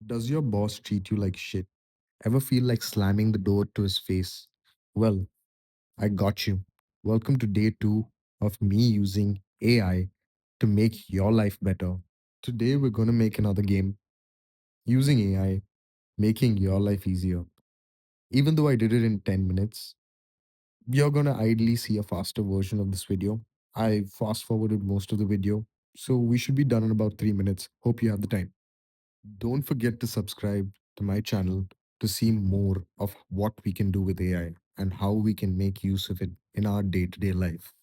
Does your boss treat you like shit? Ever feel like slamming the door to his face? Well, I got you. Welcome to day two of me using AI to make your life better. Today, we're going to make another game using AI, making your life easier. Even though I did it in 10 minutes, you're going to ideally see a faster version of this video. I fast forwarded most of the video, so we should be done in about 3 minutes. Hope you have the time. Don't forget to subscribe to my channel to see more of what we can do with AI and how we can make use of it in our day to day life.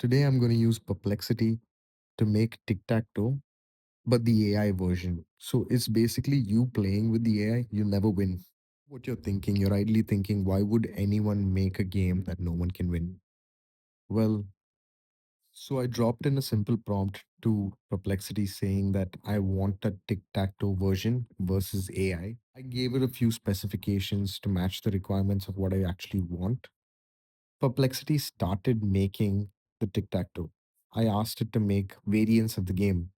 Today, I'm going to use Perplexity to make Tic Tac Toe, but the AI version. So it's basically you playing with the AI, you never win. What you're thinking, you're ideally thinking, why would anyone make a game that no one can win? Well, so I dropped in a simple prompt to Perplexity saying that I want a tic-tac-toe version versus AI. I gave it a few specifications to match the requirements of what I actually want. Perplexity started making the tic-tac-toe. I asked it to make variants of the game.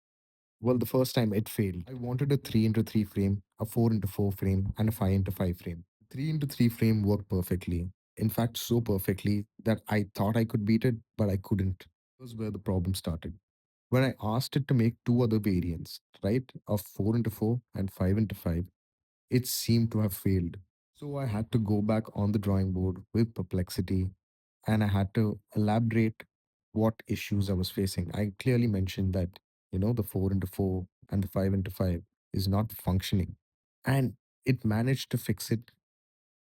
Well, the first time it failed. I wanted a 3 into 3 frame, a 4 into 4 frame, and a 5 into 5 frame. 3 into 3 frame worked perfectly. In fact, so perfectly that I thought I could beat it, but I couldn't. Was where the problem started. When I asked it to make two other variants, right, of 4 into 4 and 5 into 5, it seemed to have failed. So I had to go back on the drawing board with Perplexity and I had to elaborate what issues I was facing. I clearly mentioned that, the 4 into 4 and the 5 into 5 is not functioning. And it managed to fix it.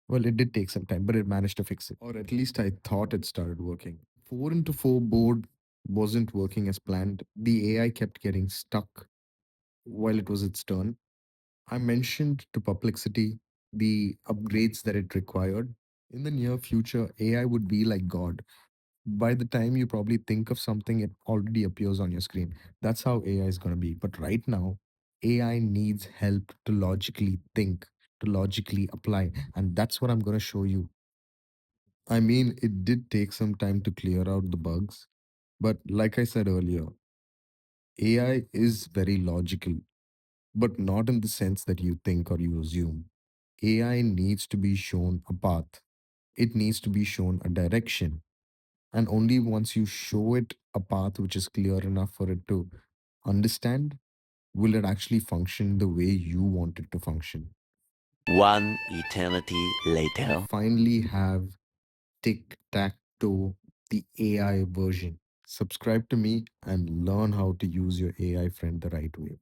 Well, it did take some time, but it managed to fix it. Or at least I thought it started working. 4 into 4 board wasn't working as planned. The AI kept getting stuck while it was its turn. I mentioned to Perplexity the upgrades that it required. In the near future, AI would be like God. By the time you probably think of something, it already appears on your screen. That's how AI is going to be. But right now, AI needs help to logically think, to logically apply. And that's what I'm going to show you. I mean, it did take some time to clear out the bugs. But like I said earlier, AI is very logical, but not in the sense that you think or you assume. AI needs to be shown a path, it needs to be shown a direction. And only once you show it a path which is clear enough for it to understand, will it actually function the way you want it to function. One eternity We later. finally have Tic Tac Toe, the AI version. Subscribe to me and learn how to use your AI friend the right way.